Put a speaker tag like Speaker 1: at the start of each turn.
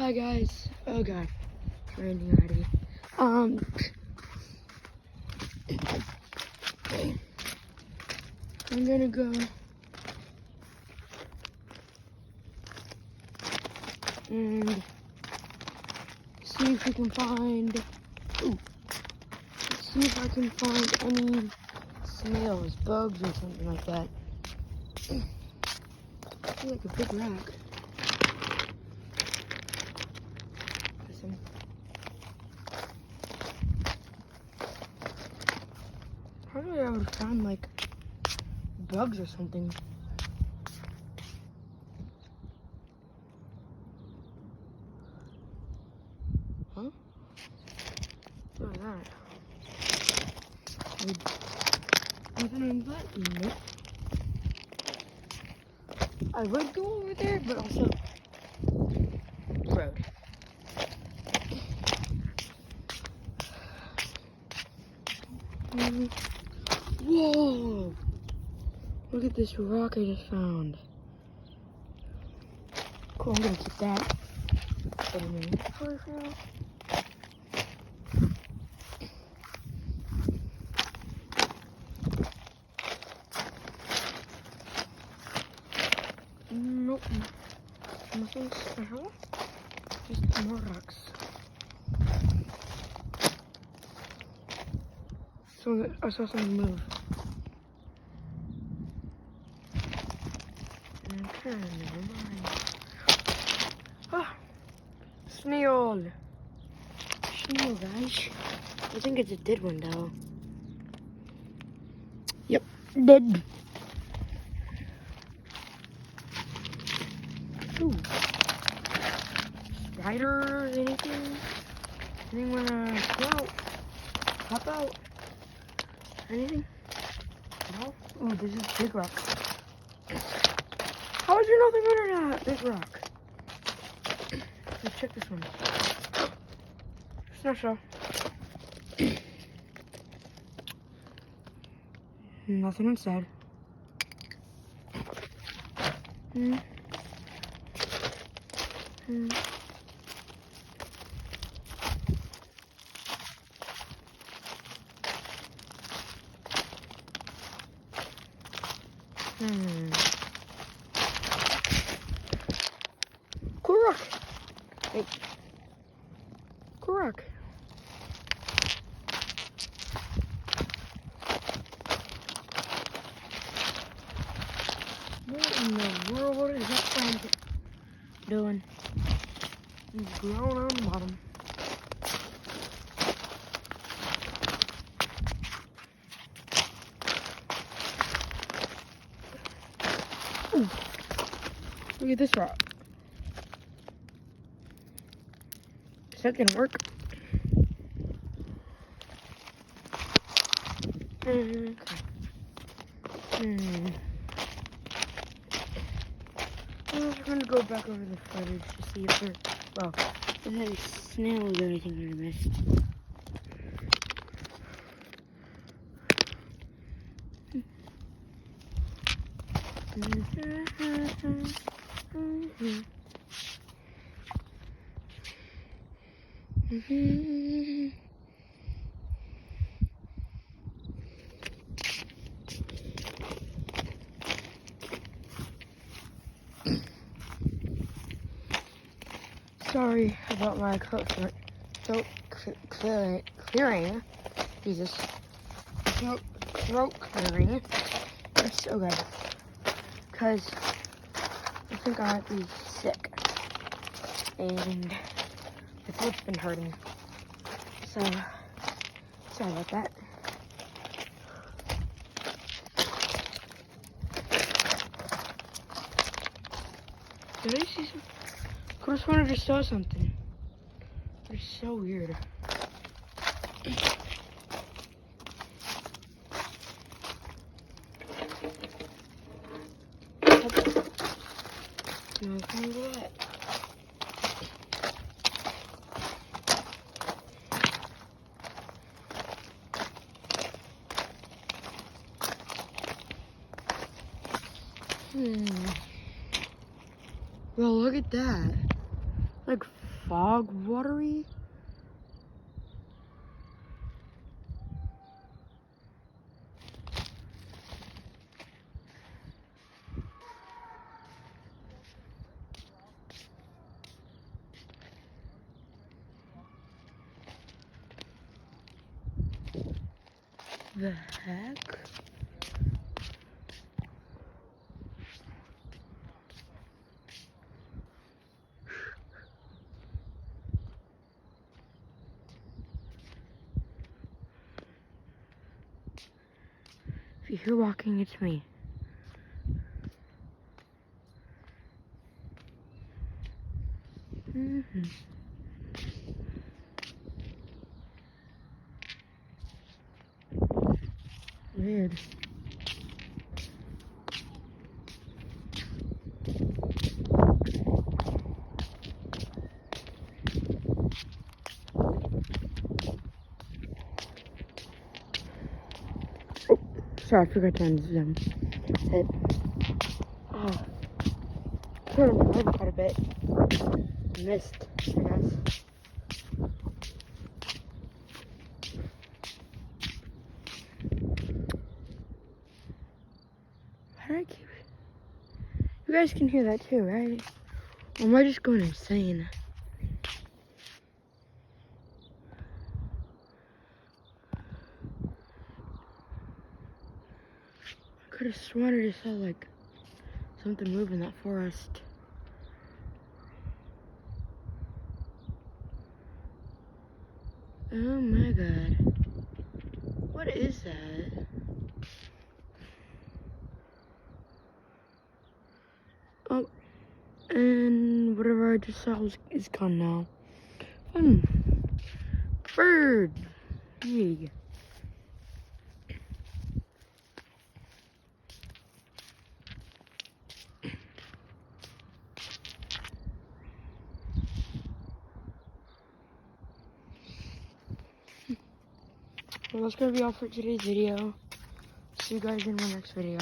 Speaker 1: Hi guys. Oh god. It's raining already. I'm gonna go and see if we can find see if I can find any snails, bugs or something like that. I feel like a big rock. Listen. Probably I would find like bugs or something. Huh? What is that? Nothing on that? Nope. I would go over there, but also road. Whoa! Look at this rock I just found. Cool, I'm gonna keep that. Put it in my inventory for now. Nope. Nothing special. Just more rocks. So I saw something move. Okay, never mind. Ah, snail. Snail, guys. I think it's a dead one, though. Yep, dead. Ooh. Spiders, anything? Anything wanna go? Hop out? Anything? No? Ooh, this is big rock. How is there nothing under that big rock? Let's check this one. Snowshell. Nothing inside. Cool rock. Wait. Cool rock. What in the world is that plant doing? It's growing on the bottom. Ooh. Look at this rock. Is that gonna work? Okay. We're gonna go back over the footage to see if there's any snails or anything I missed. Sorry about my throat clearing. Jesus. Throat clearing. It's so good. Because I think I might be sick. And my throat's been hurting. So, sorry about that. Did I see some? I could have sworn I just saw something. It's so weird. Nothing but. Well, look at that. Like fog watery. The heck? If you hear walking, it's me. Weird. Oh, sorry, I forgot to unzoom it. Oh, turned my head quite a bit. Missed, I guess. Why do I keep... You guys can hear that too, right? Or am I just going insane? I could have sworn I just saw like something move in that forest. Oh my god. What is that? Oh, and whatever I just saw is gone now. Bird. Hey. Well, that's gonna be all for today's video. See you guys in my next video.